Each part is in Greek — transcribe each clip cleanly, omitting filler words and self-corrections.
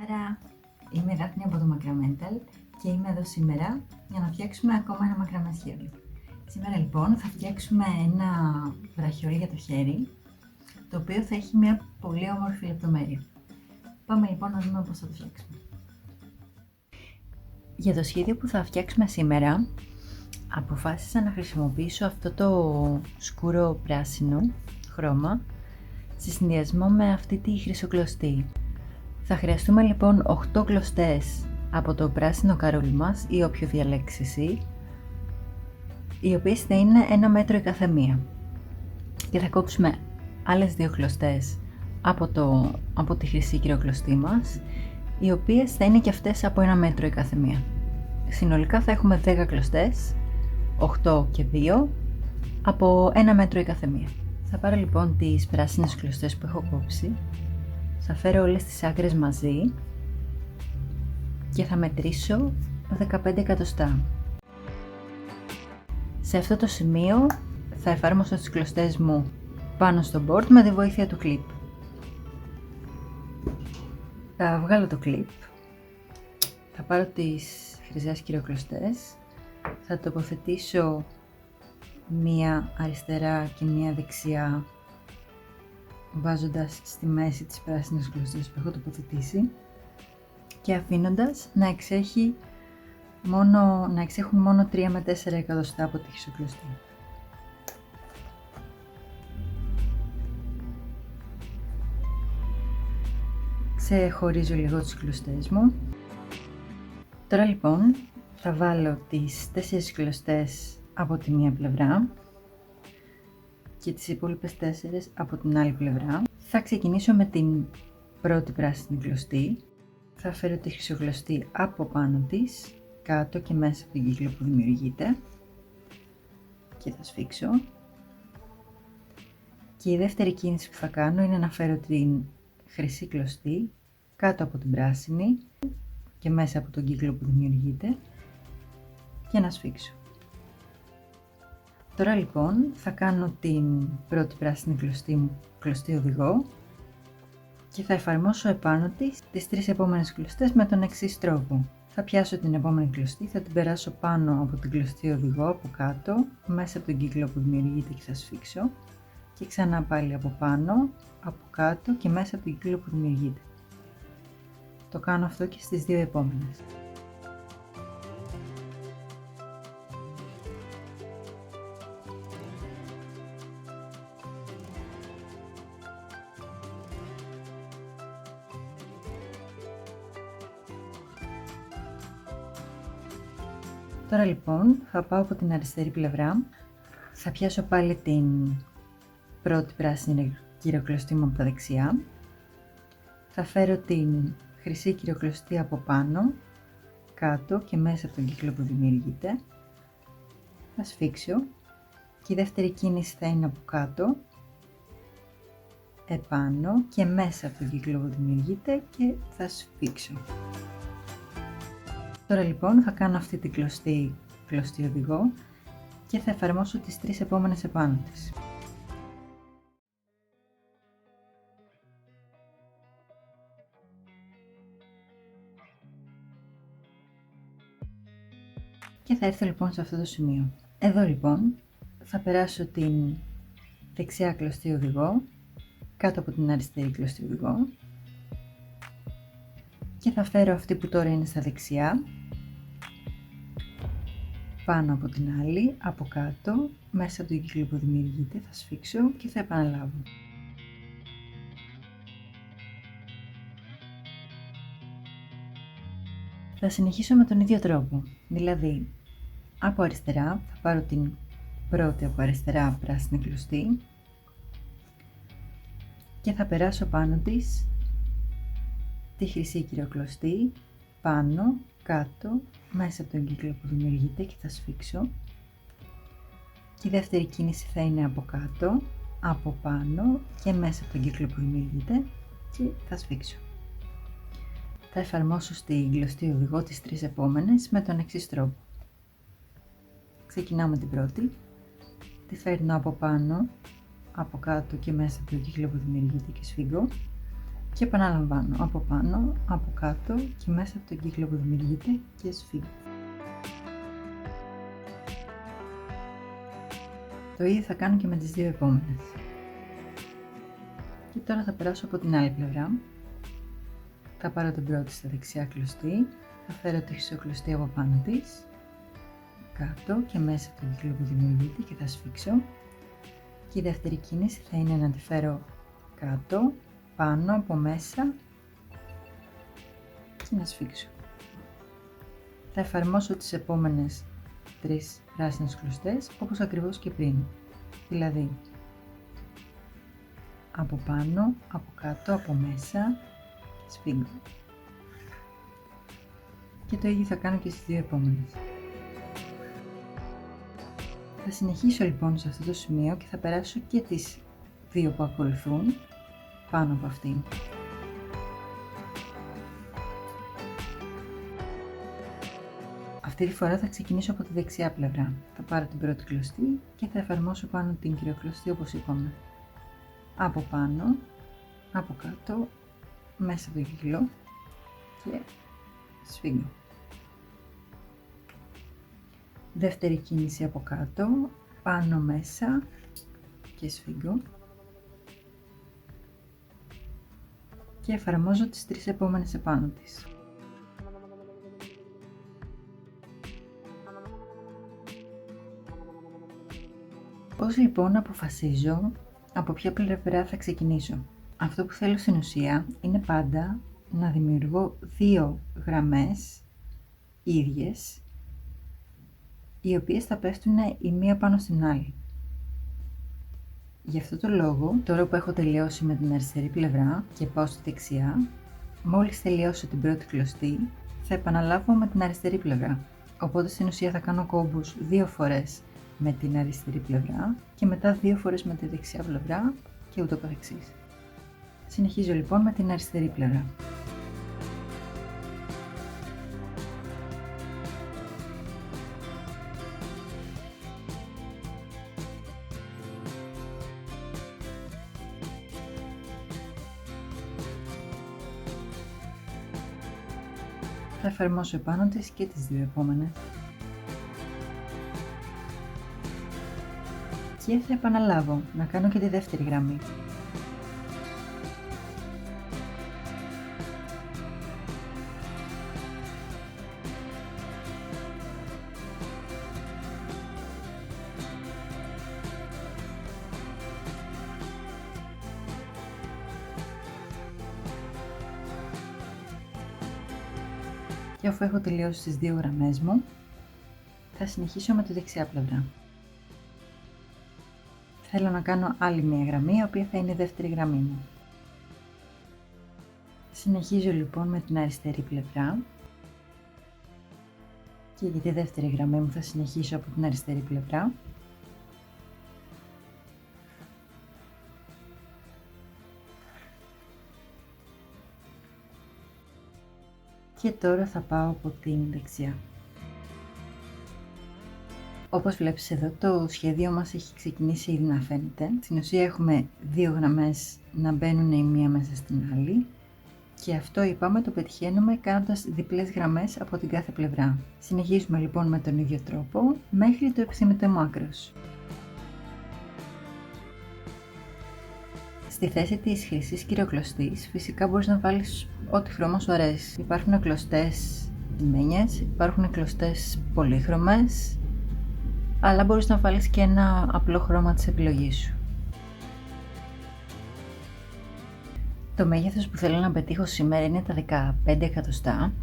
Καλησπέρα, είμαι η Δάφνη από το Macramental και είμαι εδώ σήμερα για να φτιάξουμε ακόμα ένα μακραμέ σχέδιο. Σήμερα λοιπόν θα φτιάξουμε ένα βραχιόλι για το χέρι, το οποίο θα έχει μια πολύ όμορφη λεπτομέρεια. Πάμε λοιπόν να δούμε πώς θα το φτιάξουμε. Για το σχέδιο που θα φτιάξουμε σήμερα, αποφάσισα να χρησιμοποιήσω αυτό το σκούρο πράσινο χρώμα σε συνδυασμό με αυτή τη χρυσοκλωστή. Θα χρειαστούμε λοιπόν 8 κλωστές από το πράσινο καρόλι μας ή όποιο διαλέξεις εσύ, οι οποίες θα είναι 1 μέτρο η καθεμία, και θα κόψουμε άλλες 2 κλωστές από τη χρυσή κυροκλωστή μας, οι οποίες θα είναι και αυτές από 1 μέτρο η καθεμία. Συνολικά θα έχουμε 10 κλωστές, 8 και 2 από 1 μέτρο η καθεμία. Θα πάρω λοιπόν τις πράσινες κλωστές που έχω κόψει, θα φέρω όλες τις άκρες μαζί και θα μετρήσω 15 εκατοστά. Σε αυτό το σημείο θα εφαρμόσω τις κλωστές μου πάνω στο board με τη βοήθεια του κλιπ. Θα βγάλω το κλιπ, θα πάρω τις χρυσές κυροκλωστές, θα τοποθετήσω μία αριστερά και μία δεξιά, βάζοντας στη μέση τις πράσινες κλωστές που έχω τοποθετήσει και αφήνοντας να εξέχουν μόνο 3 με 4 εκατοστά από τη χρυσοκλωστή. Ξεχωρίζω λίγο τις κλωστές μου. Τώρα λοιπόν θα βάλω τις 4 κλωστές από τη μία πλευρά και τις υπόλοιπες 4 από την άλλη πλευρά. Θα ξεκινήσω με την πρώτη πράσινη κλωστή. Θα φέρω τη χρυσοκλωστή από πάνω της, κάτω και μέσα από τον κύκλο που δημιουργείται και θα σφίξω. Και η δεύτερη κίνηση που θα κάνω είναι να φέρω την χρυσή κλωστή κάτω από την πράσινη και μέσα από τον κύκλο που δημιουργείται και να σφίξω. Τώρα λοιπόν θα κάνω την πρώτη πράσινη κλωστή μου κλωστή οδηγό και θα εφαρμόσω επάνω της τις 3 επόμενες κλωστές με τον εξής τρόπο. Θα πιάσω την επόμενη κλωστή, θα την περάσω πάνω από την κλωστή οδηγό από κάτω, μέσα από τον κύκλο που δημιουργείται και θα σφίξω και ξανά πάλι από πάνω, από κάτω και μέσα από τον κύκλο που δημιουργείται. Το κάνω αυτό και στις 2 επόμενες. Τώρα λοιπόν θα πάω από την αριστερή πλευρά, θα πιάσω πάλι την πρώτη πράσινη κυροκλωστή μου από τα δεξιά, θα φέρω την χρυσή κυροκλωστή από πάνω, κάτω και μέσα από τον κύκλο που δημιουργείται, θα σφίξω και η δεύτερη κίνηση θα είναι από κάτω, επάνω και μέσα από τον κύκλο που δημιουργείται και θα σφίξω. Τώρα λοιπόν θα κάνω αυτή την κλωστή οδηγό και θα εφαρμόσω τις 3 επόμενες επάνω της. Και θα έρθω λοιπόν σε αυτό το σημείο. Εδώ λοιπόν θα περάσω την δεξιά κλωστή οδηγό κάτω από την αριστερή κλωστή οδηγό και θα φέρω αυτή που τώρα είναι στα δεξιά πάνω από την άλλη, από κάτω, μέσα από τον κύκλο που δημιουργείται, θα σφίξω και θα επαναλάβω. Θα συνεχίσω με τον ίδιο τρόπο, δηλαδή από αριστερά θα πάρω την πρώτη από αριστερά πράσινη κλωστή και θα περάσω πάνω της τη χρυσή κυροκλωστή, πάνω, κάτω, μέσα από τον κύκλο που δημιουργείται και θα σφίξω. Και η δεύτερη κίνηση θα είναι από κάτω, από πάνω και μέσα από τον κύκλο που δημιουργείται και θα σφίξω. Θα εφαρμόσω στην κλωστή οδηγό τις 3 επόμενες με τον εξής τρόπο. Ξεκινάω με την πρώτη, τη φέρνω από πάνω, από κάτω και μέσα από τον κύκλο που δημιουργείται και σφίγγω. Και επαναλαμβάνω, από πάνω, από κάτω και μέσα από τον κύκλο που δημιουργείται και σφίγγω. Το ίδιο θα κάνω και με τις δύο επόμενες. Και τώρα θα περάσω από την άλλη πλευρά. Θα πάρω την πρώτη στα δεξιά κλωστή, θα φέρω τη χρυσοκλωστή από πάνω της, κάτω και μέσα από τον κύκλο που δημιουργείται και θα σφίξω. Και η δεύτερη κίνηση θα είναι να τη φέρω κάτω, πάνω, από μέσα και να σφίξω. Θα εφαρμόσω τις επόμενες 3 πράσινες κλωστές όπως ακριβώς και πριν. Δηλαδή, από πάνω, από κάτω, από μέσα και σφίγγω. Και το ίδιο θα κάνω και στις δύο επόμενες. Θα συνεχίσω λοιπόν σε αυτό το σημείο και θα περάσω και τις δύο που ακολουθούν πάνω από αυτήν. Αυτή τη φορά θα ξεκινήσω από τη δεξιά πλευρά. Θα πάρω την πρώτη κλωστή και θα εφαρμόσω πάνω την κυριοκλωστή όπως είπαμε. Από πάνω, από κάτω, μέσα από το κύκλο και σφίγγω. Δεύτερη κίνηση από κάτω, πάνω, μέσα και σφίγγω. Και εφαρμόζω τις 3 επόμενες επάνω της. Πώς λοιπόν αποφασίζω από ποια πλευρά θα ξεκινήσω? Αυτό που θέλω στην ουσία είναι πάντα να δημιουργώ 2 γραμμές ίδιες, οι οποίες θα πέφτουν η μία πάνω στην άλλη. Γι' αυτό το λόγο, τώρα που έχω τελειώσει με την αριστερή πλευρά και πάω στη δεξιά, μόλις τελειώσω την πρώτη κλωστή, θα επαναλάβω με την αριστερή πλευρά. Οπότε στην ουσία θα κάνω κόμπους 2 φορές με την αριστερή πλευρά και μετά 2 φορές με τη δεξιά πλευρά και ούτω καθεξής. Συνεχίζω λοιπόν με την αριστερή πλευρά. Θα εφαρμόσω επάνω της και τις δύο επόμενες. Και θα επαναλάβω να κάνω και τη δεύτερη γραμμή. Και αφού έχω τελειώσει τις δύο γραμμές μου, θα συνεχίσω με τη δεξιά πλευρά. Θέλω να κάνω άλλη μία γραμμή, η οποία θα είναι η δεύτερη γραμμή μου. Συνεχίζω λοιπόν με την αριστερή πλευρά και για τη δεύτερη γραμμή μου θα συνεχίσω από την αριστερή πλευρά. Και τώρα θα πάω από την δεξιά. Όπως βλέπεις εδώ, το σχέδιο μας έχει ξεκινήσει ήδη να φαίνεται. Στην ουσία έχουμε 2 γραμμές να μπαίνουν η μία μέσα στην άλλη και αυτό είπαμε το πετυχαίνουμε κάνοντας διπλές γραμμές από την κάθε πλευρά. Συνεχίζουμε λοιπόν με τον ίδιο τρόπο μέχρι το επιθυμητό άκρος. Στη θέση της χρυσής κυριοκλωστής φυσικά μπορείς να βάλεις ό,τι χρώμα σου αρέσει. Υπάρχουν κλωστές μένιες, υπάρχουν κλωστές πολύχρωμες, αλλά μπορείς να βάλεις και ένα απλό χρώμα της επιλογής σου. Το μέγεθος που θέλω να πετύχω σήμερα είναι τα 15 εκατοστά,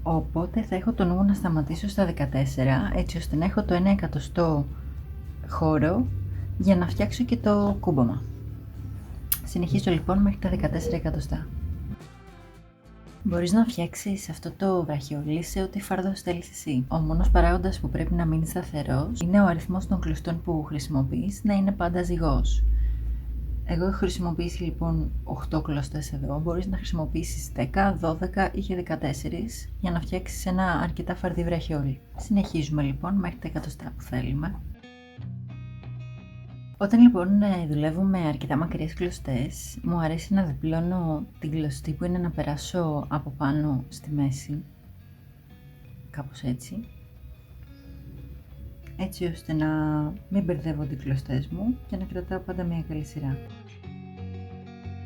οπότε θα έχω το νου να σταματήσω στα 14, έτσι ώστε να έχω το 1 εκατοστό χώρο για να φτιάξω και το κούμπομα. Συνεχίζω λοιπόν μέχρι τα 14 εκατοστά. Μπορείς να φτιάξεις αυτό το βραχιόλι σε ό,τι φάρδος θέλεις εσύ. Ο μόνος παράγοντας που πρέπει να μείνει σταθερός είναι ο αριθμός των κλωστών που χρησιμοποιείς να είναι πάντα ζυγός. Εγώ έχω χρησιμοποιήσει λοιπόν 8 κλωστές εδώ, μπορείς να χρησιμοποιήσεις 10, 12 ή και 14 για να φτιάξεις ένα αρκετά φαρδί βραχιόλι. Συνεχίζουμε λοιπόν μέχρι τα εκατοστά που θέλουμε. Όταν λοιπόν δουλεύω με αρκετά μακριές κλωστές, μου αρέσει να διπλώνω την κλωστή που είναι να περάσω από πάνω στη μέση, κάπως έτσι, έτσι ώστε να μην μπερδεύονται οι κλωστές μου και να κρατάω πάντα μια καλή σειρά.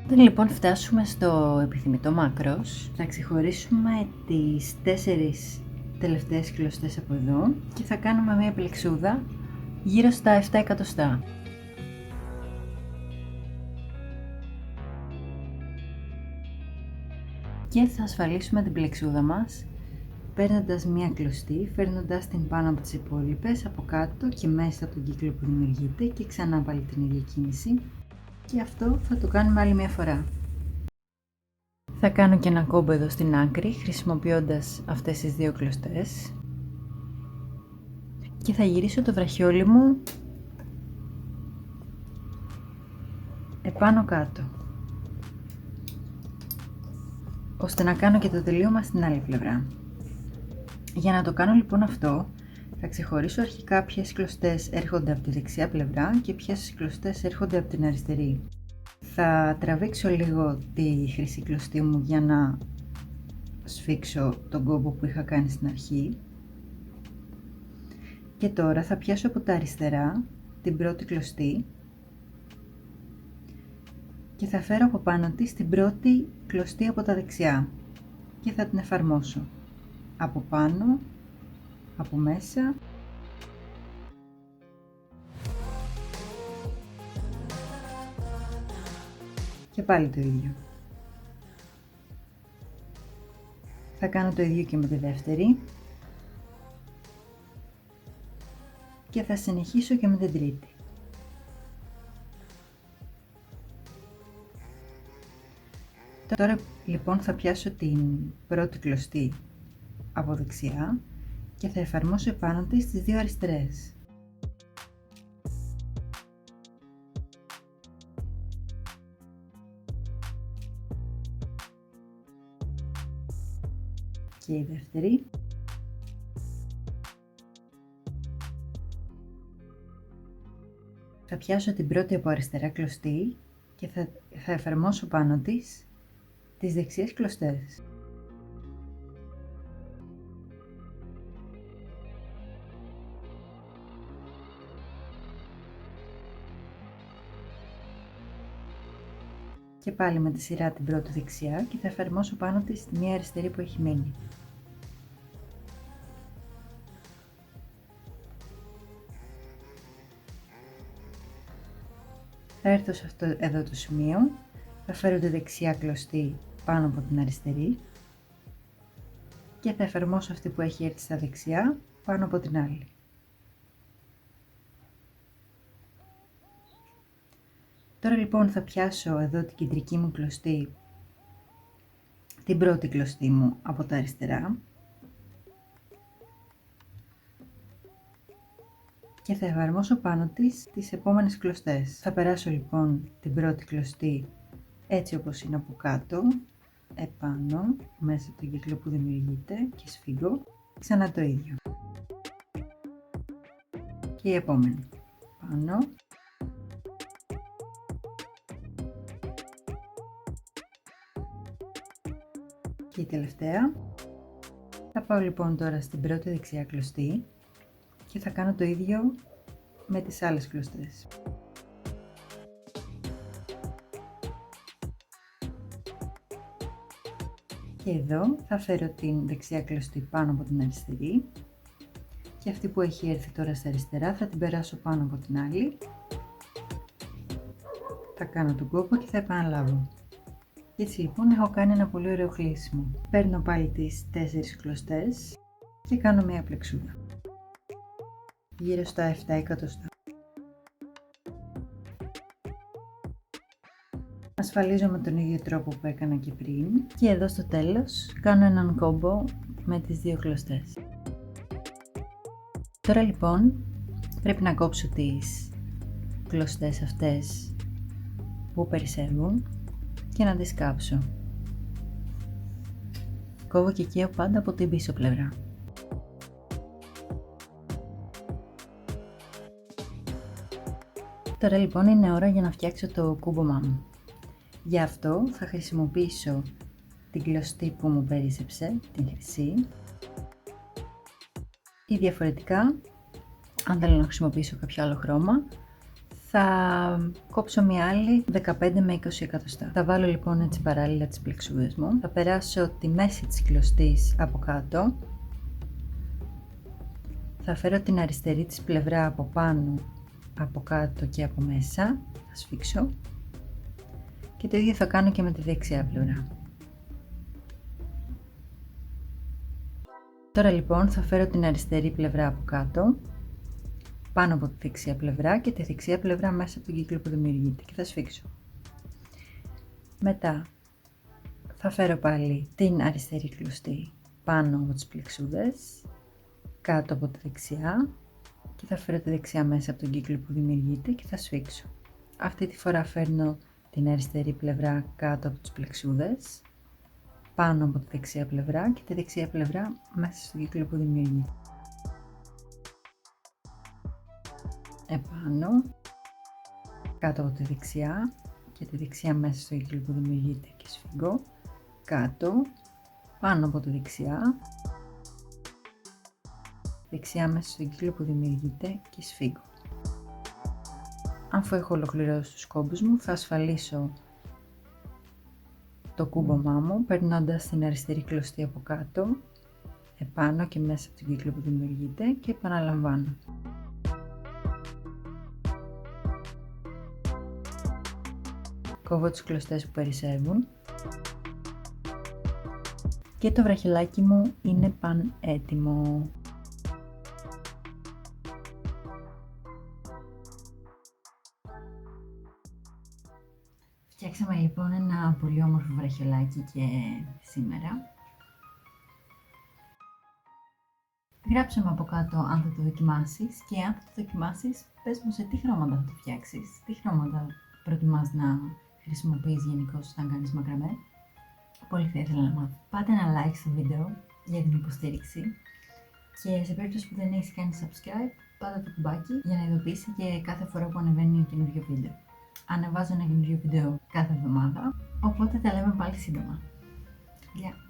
Όταν λοιπόν φτάσουμε στο επιθυμητό μάκρος, θα ξεχωρίσουμε τις 4 τελευταίες κλωστές από εδώ και θα κάνουμε μια πλεξούδα γύρω στα 7 εκατοστά. Και θα ασφαλίσουμε την πλεξούδα μας παίρνοντας μία κλωστή, φέρνοντας την πάνω από τις υπόλοιπες, από κάτω και μέσα από τον κύκλο που δημιουργείται και ξανά πάλι την ίδια κίνηση, και αυτό θα το κάνουμε άλλη μία φορά. Θα κάνω και ένα κόμπο εδώ στην άκρη χρησιμοποιώντας αυτές τις 2 κλωστές και θα γυρίσω το βραχιόλι μου επάνω κάτω, ώστε να κάνω και το τελείωμα στην άλλη πλευρά. Για να το κάνω λοιπόν αυτό, θα ξεχωρίσω αρχικά ποιες κλωστές έρχονται από τη δεξιά πλευρά και ποιες κλωστές έρχονται από την αριστερή. Θα τραβήξω λίγο τη χρυσή κλωστή μου για να σφίξω τον κόμπο που είχα κάνει στην αρχή. Και τώρα θα πιάσω από τα αριστερά την πρώτη κλωστή και θα φέρω από πάνω της την πρώτη κλωστή από τα δεξιά και θα την εφαρμόσω από πάνω, από μέσα και πάλι το ίδιο. Θα κάνω το ίδιο και με τη δεύτερη και θα συνεχίσω και με την τρίτη. Τώρα λοιπόν θα πιάσω την πρώτη κλωστή από δεξιά και θα εφαρμόσω επάνω της τις 2 αριστερές. Και η δεύτερη. Θα πιάσω την πρώτη από αριστερά κλωστή και θα εφαρμόσω πάνω της τις δεξιές κλωστές. Και πάλι με τη σειρά την πρώτη δεξιά και θα εφαρμόσω πάνω της τη μία αριστερή που έχει μείνει. Θα έρθω σε αυτό εδώ το σημείο, θα φέρω τη δεξιά κλωστή πάνω από την αριστερή και θα εφαρμόσω αυτή που έχει έρθει στα δεξιά πάνω από την άλλη. Τώρα λοιπόν θα πιάσω εδώ την κεντρική μου κλωστή, την πρώτη κλωστή μου από τα αριστερά και θα εφαρμόσω πάνω της τις επόμενες κλωστές. Θα περάσω λοιπόν την πρώτη κλωστή έτσι όπως είναι από κάτω, επάνω, μέσα από τον κύκλο που δημιουργείται και σφίγγω, ξανά το ίδιο. Και η επόμενη, πάνω. Και η τελευταία. Θα πάω λοιπόν τώρα στην πρώτη δεξιά κλωστή και θα κάνω το ίδιο με τις άλλες κλωστές. Και εδώ θα φέρω την δεξιά κλωστή πάνω από την αριστερή και αυτή που έχει έρθει τώρα στα αριστερά θα την περάσω πάνω από την άλλη. Θα κάνω τον κόπο και θα επαναλάβω. Έτσι λοιπόν έχω κάνει ένα πολύ ωραίο κλείσιμο. Παίρνω πάλι τις 4 κλωστές και κάνω μια πλεξούδα γύρω στα 7 εκατοστά. Ασφαλίζω με τον ίδιο τρόπο που έκανα και πριν και εδώ στο τέλος κάνω έναν κόμπο με τις 2 κλωστές. Τώρα λοιπόν πρέπει να κόψω τις κλωστές αυτές που περισσεύουν και να τις κάψω. Κόβω και καίω πάντα από την πίσω πλευρά. Τώρα λοιπόν είναι ώρα για να φτιάξω το κούμπομά μου. Γι' αυτό θα χρησιμοποιήσω την κλωστή που μου περίσσεψε, την χρυσή, ή διαφορετικά, αν θέλω να χρησιμοποιήσω κάποιο άλλο χρώμα, θα κόψω μια άλλη 15 με 20 εκατοστά. Θα βάλω λοιπόν έτσι παράλληλα τις πλεξούδες μου. Θα περάσω τη μέση της κλωστής από κάτω. Θα φέρω την αριστερή της πλευρά από πάνω, από κάτω και από μέσα. Θα σφίξω. Και το ίδιο θα κάνω και με τη δεξιά πλευρά. Τώρα λοιπόν θα φέρω την αριστερή πλευρά από κάτω, πάνω από τη δεξιά πλευρά και τη δεξιά πλευρά μέσα από τον κύκλο που δημιουργείται και θα σφίξω. Μετά θα φέρω πάλι την αριστερή κλωστή πάνω από τις πλεξούδες, κάτω από τη δεξιά και θα φέρω τη δεξιά μέσα από τον κύκλο που δημιουργείται και θα σφίξω. Αυτή τη φορά φέρνω την αριστερή πλευρά κάτω από τις πλεξούδες, πάνω από τη δεξιά πλευρά και τη δεξιά πλευρά μέσα στον κύκλο που δημιουργείται. Επάνω, κάτω από τη δεξιά και τη δεξιά μέσα στον κύκλο που δημιουργείται και σφίγγω. Κάτω, πάνω από τη δεξιά, δεξιά μέσα στον κύκλο που δημιουργείται και σφίγγω. Αφού έχω ολοκληρώσει τους κόμπους μου, θα ασφαλίσω το κούμπομά μου περνώντας την αριστερή κλωστή από κάτω, επάνω και μέσα από τον κύκλο που δημιουργείται και επαναλαμβάνω. Κόβω τις κλωστές που περισσεύουν και το βραχελάκι μου είναι πανέτοιμο. Φτιάξαμε λοιπόν ένα πολύ όμορφο βραχελάκι και σήμερα. Γράψε μου από κάτω αν θα το δοκιμάσεις και αν θα το δοκιμάσεις πες μου σε τι χρώματα θα το φτιάξεις, τι χρώματα προτιμάς να χρησιμοποιείς γενικώς όταν κάνεις μακραμέ. Πολύ θα ήθελα να μάθω. Πάτε ένα like στο βίντεο για την υποστήριξη και σε περίπτωση που δεν έχεις κάνει subscribe, πάτε το κουμπάκι για να ειδοποιήσει και κάθε φορά που ανεβαίνει καινούριο βίντεο. Ανεβάζω ένα καινούριο βίντεο κάθε εβδομάδα, οπότε τα λέμε πάλι σύντομα. Γεια!